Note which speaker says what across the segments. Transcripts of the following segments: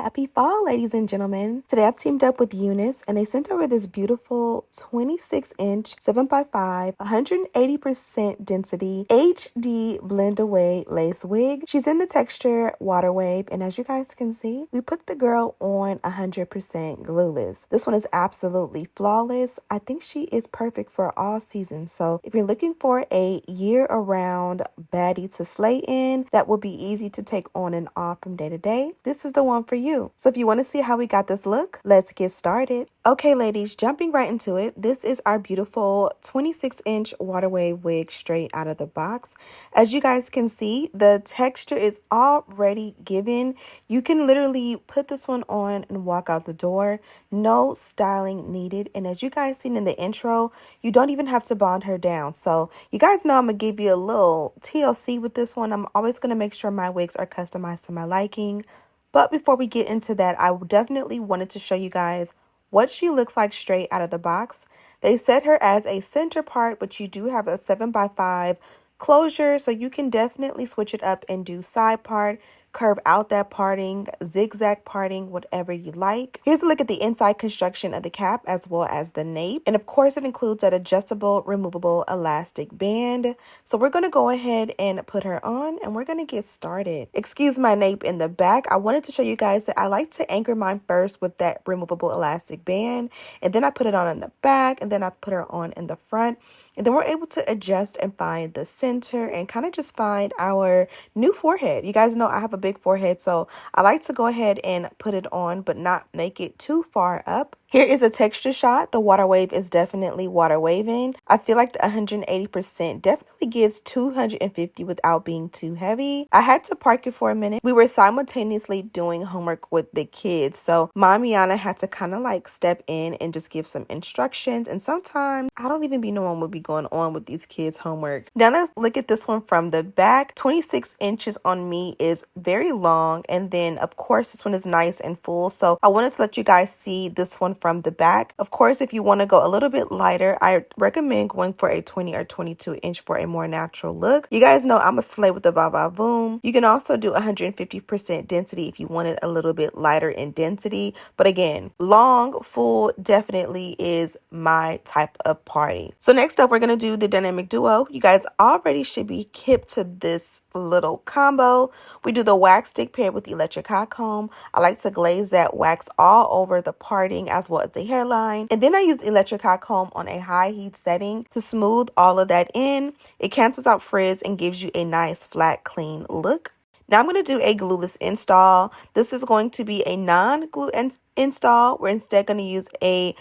Speaker 1: Happy fall, ladies and gentlemen. Today I've teamed up with UNice and they sent over this beautiful 26-inch 7x5 180% density HD blend away lace wig. She's in the texture waterwave, and as you guys can see, we put the girl on 100% glueless. This one is absolutely flawless. I think she is perfect for all seasons. So if you're looking for a year-around baddie to slay in that will be easy to take on and off from day to day, this is the one for you. So if you want to see how we got this look, let's get started. Okay, ladies, jumping right into it. This is our beautiful 26-inch waterwave wig straight out of the box. As you guys can see, the texture is already given. You can literally put this one on and walk out the door. No styling needed. And as you guys seen in the intro, you don't even have to bond her down. So you guys know I'm going to give you a little TLC with this one. I'm always going to make sure my wigs are customized to my liking. But before we get into that, I definitely wanted to show you guys what she looks like straight out of the box. They set her as a center part, but you do have a 7x5 closure, so you can definitely switch it up and do side part, curve out that parting, zigzag parting, whatever you like. Here's a look at the inside construction of the cap as well as the nape. And of course, it includes an adjustable, removable elastic band. So we're going to go ahead and put her on and we're going to get started. Excuse my nape in the back. I wanted to show you guys that I like to anchor mine first with that removable elastic band. And then I put it on in the back, and then I put her on in the front. And then we're able to adjust and find the center and kind of just find our new forehead. You guys know I have a big forehead, so I like to go ahead and put it on, but not make it too far up. Here is a texture shot. The water wave is definitely water waving. I feel like the 180% definitely gives 250 without being too heavy. I had to park it for a minute. We were simultaneously doing homework with the kids, so Mommy Anna had to kind of like step in and just give some instructions. And sometimes I don't even be knowing what be going on with these kids' homework. Now let's look at this one from the back. 26 inches on me is very long, and then of course this one is nice and full. So I wanted to let you guys see this one from the back. Of course, if you want to go a little bit lighter, I recommend going for a 20 or 22 inch for a more natural look. You guys know I'm a slay with the va-va-voom. You can also do 150% density if you want it a little bit lighter in density. But again, long, full definitely is my type of party. So next up, we're going to do the dynamic duo. You guys already should be hip to this little combo. We do the wax stick paired with the electric hot comb. I like to glaze that wax all over the parting as well as the hairline. And then I use electric hot comb on a high heat setting to smooth all of that in. It cancels out frizz and gives you a nice flat, clean look. Now I'm going to do a glueless install. This is going to be a non-glue install. We're instead going to use a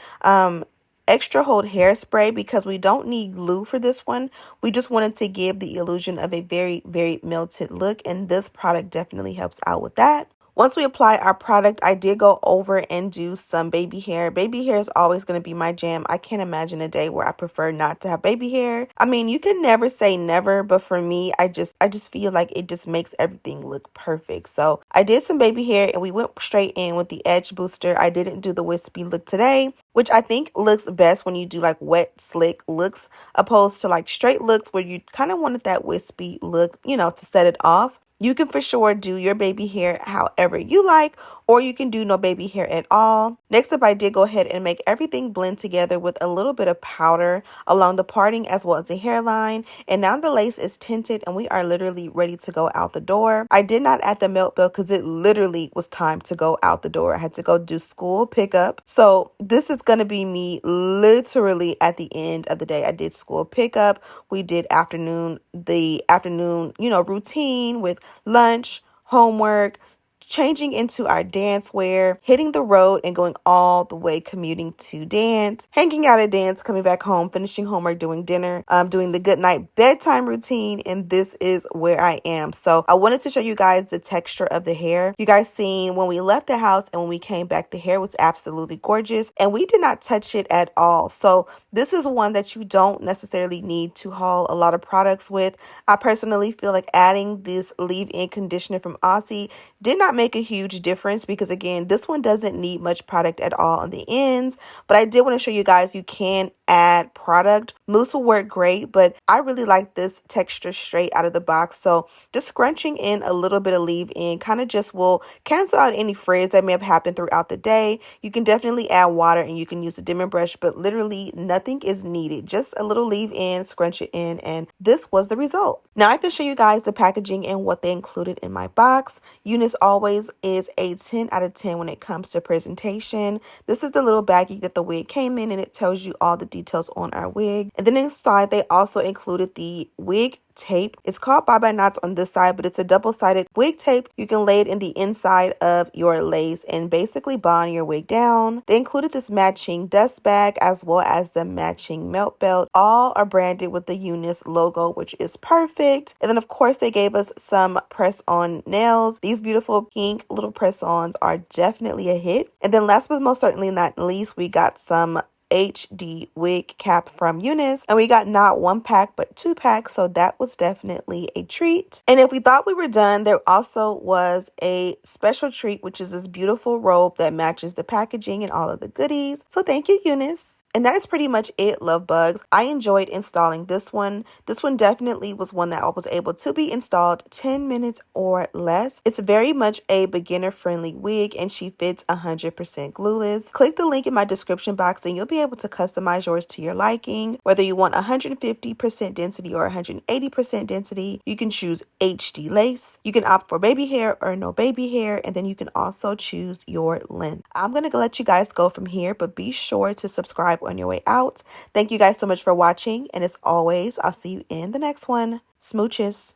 Speaker 1: extra hold hairspray because we don't need glue for this one. We just wanted to give the illusion of a very, very melted look, and this product definitely helps out with that. Once we apply our product, I did go over and do some baby hair. Baby hair is always going to be my jam. I can't imagine a day where I prefer not to have baby hair. I mean, you can never say never, but for me, I just feel like it just makes everything look perfect. So I did some baby hair and we went straight in with the edge booster. I didn't do the wispy look today, which I think looks best when you do like wet, slick looks opposed to like straight looks where you kind of wanted that wispy look, you know, to set it off. You can for sure do your baby hair however you like, or you can do no baby hair at all. Next up, I did go ahead and make everything blend together with a little bit of powder along the parting as well as the hairline. And now the lace is tinted and we are literally ready to go out the door. I did not add the melt belt because it literally was time to go out the door. I had to go do school pickup. So this is going to be me literally at the end of the day. I did school pickup. We did the afternoon, routine with lunch, homework, changing into our dance wear, hitting the road and going all the way commuting to dance, hanging out at dance, coming back home, finishing homework, doing dinner, doing the good night bedtime routine, and this is where I am. So I wanted to show you guys the texture of the hair. You guys seen when we left the house and when we came back, the hair was absolutely gorgeous and we did not touch it at all. So this is one that you don't necessarily need to haul a lot of products with. I personally feel like adding this leave-in conditioner from Aussie did not make a huge difference because again, this one doesn't need much product at all on the ends, but I did want to show you guys you can add product, mousse will work great, but I really like this texture straight out of the box. So just scrunching in a little bit of leave-in kind of just will cancel out any frizz that may have happened throughout the day. You can definitely add water and you can use a dimming brush, but literally nothing is needed. Just a little leave-in, scrunch it in, and this was the result. Now I can show you guys the packaging and what they included in my box. UNice always is a 10 out of 10 when it comes to presentation. This is the little baggie that the wig came in, and it tells you all the details on our wig. And then inside they also included the wig tape. It's called Bye Bye Knots on this side, but it's a double-sided wig tape. You can lay it in the inside of your lace and basically bond your wig down. They included this matching dust bag as well as the matching melt belt. All are branded with the UNice logo, which is perfect. And then of course they gave us some press-on nails. These beautiful pink little press-ons are definitely a hit. And then last but most certainly not least, we got some HD wig cap from UNice, and we got not 1 pack but 2 packs, so that was definitely a treat. And if we thought we were done, there also was a special treat, which is this beautiful robe that matches the packaging and all of the goodies. So thank you, UNice. And that is pretty much it, love bugs. I enjoyed installing this one. This one definitely was one that I was able to be installed 10 minutes or less. It's very much a beginner-friendly wig, and she fits 100% glueless. Click the link in my description box and you'll be able to customize yours to your liking. Whether you want 150% density or 180% density, you can choose HD lace. You can opt for baby hair or no baby hair, and then you can also choose your length. I'm going to let you guys go from here, but be sure to subscribe on your way out. Thank you guys so much for watching, and as always, I'll see you in the next one. Smooches.